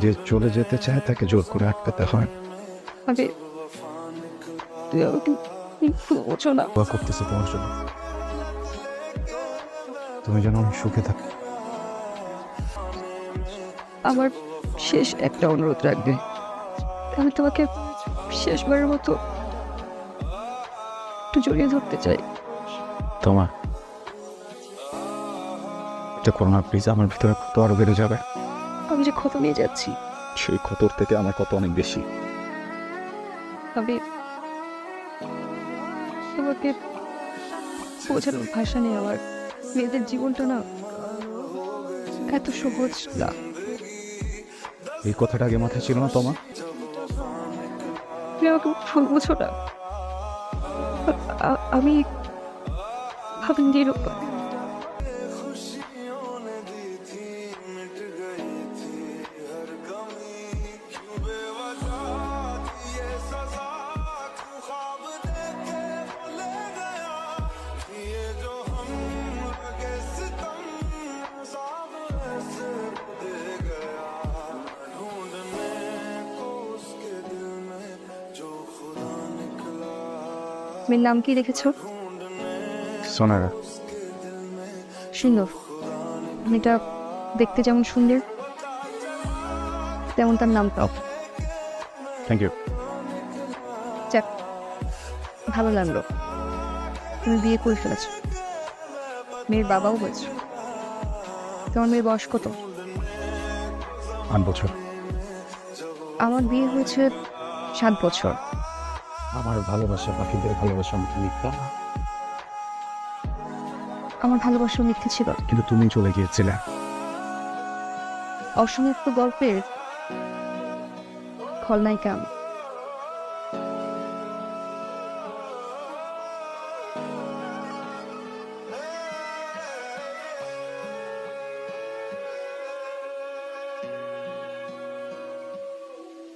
যে চলে যেতে চায় তাকে জোর করে আটকাতে হয়। আরে তুই আমাকে ভুল বোঝো না। দোয়া করতেছে তোমার জন্য, তুমি যেন অনেক সুখে থাকো। আমার শেষ একটা অনুরোধ রাখবে, আমি তোমাকে শেষবারের মতো একটু জড়িয়ে ধরতে চাই। তোমার এটা করো না প্লিজ, আমার ভিতরে ক্ষত আরো বেড়ে যাবে। আমি যে ক্ষত নিয়ে যাচ্ছি, সেই ক্ষতর থেকে আমার কত অনেক বেশি। আমি তোমাকে বোঝানোর ভাষা নেই আমার। মেয়েদের জীবনটা না এত সহজ না। এই কথাটা আগে মাথায় ছিল না তোমার? তুমি আমাকে ভুল বুঝো না। আমি আমি নিরুপায়। মেয়ের নাম কি রেখেছো? সোনারা। সুন্দর। মেয়েটা দেখতে যেমন সুন্দর তেমন তার নামটাও। Thank you. যাক, ভালো লাগলো। তুমি বিয়ে করে ফেলেছো, মেয়ের বাবাও হয়েছো। তোমার মেয়ের বয়স কত? 8 বছর। আমার বিয়ে হয়েছে 7 বছর। আমার ভালোবাসা পাখিদের ভালোবাসা আমাকে মিথ্যা, আমার ভালোবাসা মিথ্যে ছিল। কিন্তু তুমি চলে গিয়েছিলে। অসমাপ্ত গল্পের খলনায়িকা আমি।